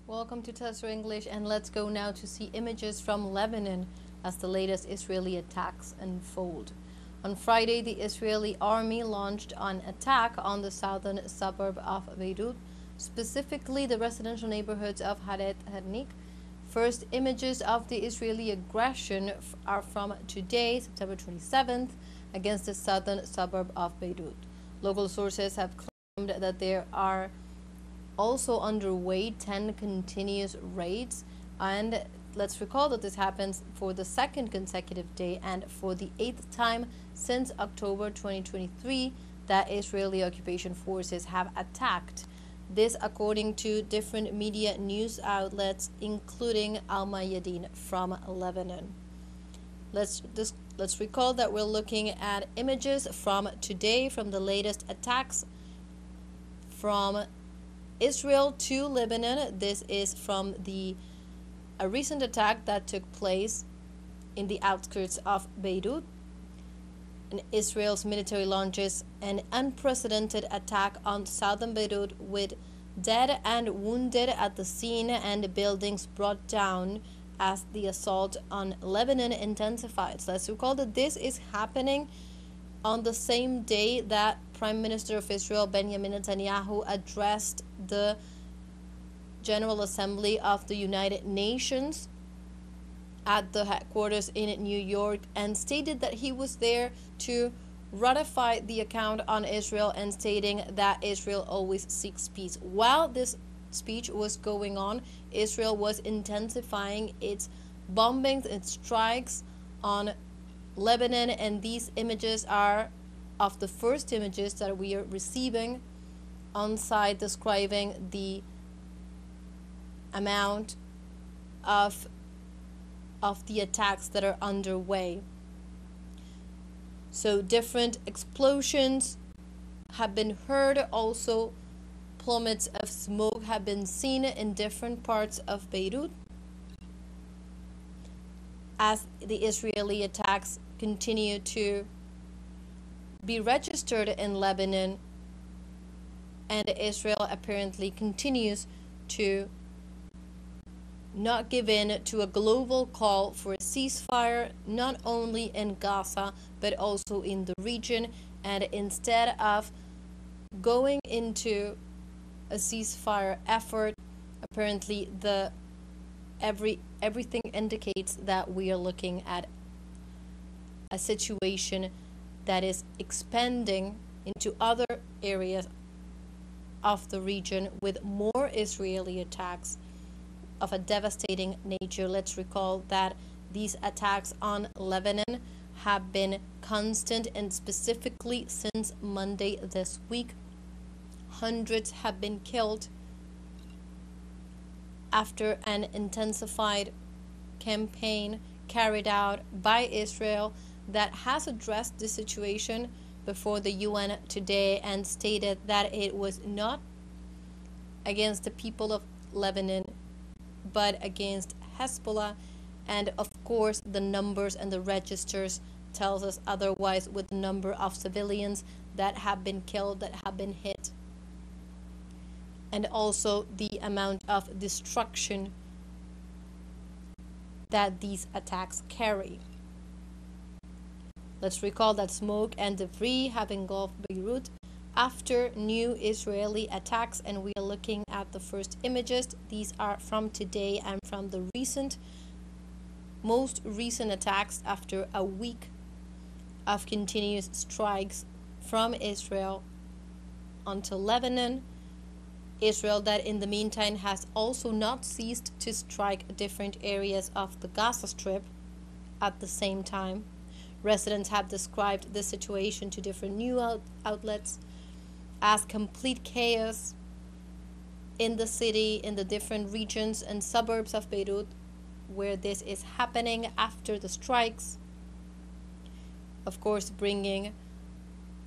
Welcome to teleSUR English, and let's go now to see images from Lebanon as the latest Israeli attacks unfold. On Friday, the Israeli army launched an attack on the southern suburb of Beirut, specifically the residential neighborhoods of Haret Hernik. First images of the Israeli aggression are from today, September 27th, against the southern suburb of Beirut. Local sources have claimed that there are also underway 10 continuous raids, and let's recall that this happens for the second consecutive day and for the 8th time since October 2023 that Israeli occupation forces have attacked. This according to different media news outlets, including Al Mayadeen from Lebanon. Let's recall that we're looking at images from today from the latest attacks from Israel to Lebanon. This is from a recent attack that took place in the outskirts of Beirut. And Israel's military launches an unprecedented attack on southern Beirut with dead and wounded at the scene and buildings brought down as the assault on Lebanon intensifies. Let's recall that this is happening on the same day that Prime Minister of Israel Benjamin Netanyahu addressed the General Assembly of the United Nations at the headquarters in New York and stated that he was there to ratify the account on Israel and stating that Israel always seeks peace. While this speech was going on, Israel was intensifying its bombings, its strikes on Lebanon, and these images are of the first images that we are receiving on site describing the amount of the attacks that are underway. So different explosions have been heard. Also, plummets of smoke have been seen in different parts of Beirut as the Israeli attacks continue to be registered in Lebanon, and Israel apparently continues to not give in to a global call for a ceasefire, not only in Gaza but also in the region. And instead of going into a ceasefire effort, apparently everything indicates that we are looking at a situation that is expanding into other areas of the region with more Israeli attacks of a devastating nature. Let's recall that these attacks on Lebanon have been constant, and specifically since Monday this week, hundreds have been killed after an intensified campaign carried out by Israel that has addressed the situation before the UN today and stated that it was not against the people of Lebanon but against Hezbollah. And of course the numbers and the registers tells us otherwise, with the number of civilians that have been killed, that have been hit, and also the amount of destruction that these attacks carry. Let's recall that smoke and debris have engulfed Beirut after new Israeli attacks, and we are looking at the first images. These are from today and from the most recent attacks after a week of continuous strikes from Israel onto Lebanon. Israel that in the meantime has also not ceased to strike different areas of the Gaza Strip at the same time. Residents have described this situation to different news outlets as complete chaos in the city, in the different regions and suburbs of Beirut where this is happening after the strikes. Of course, bringing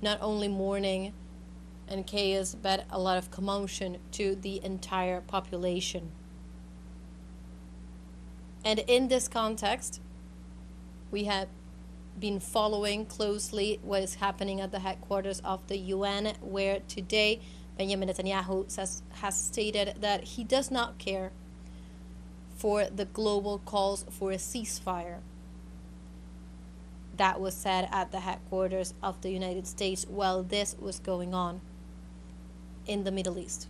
not only mourning and chaos but a lot of commotion to the entire population. And in this context, we have been following closely what is happening at the headquarters of the UN, where today Benjamin Netanyahu has stated that he does not care for the global calls for a ceasefire. That was said at the headquarters of the United States while this was going on in the Middle East.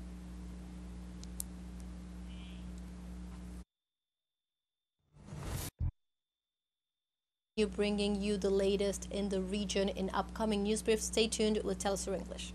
Bringing you the latest in the region in upcoming news briefs. Stay tuned with teleSUR English.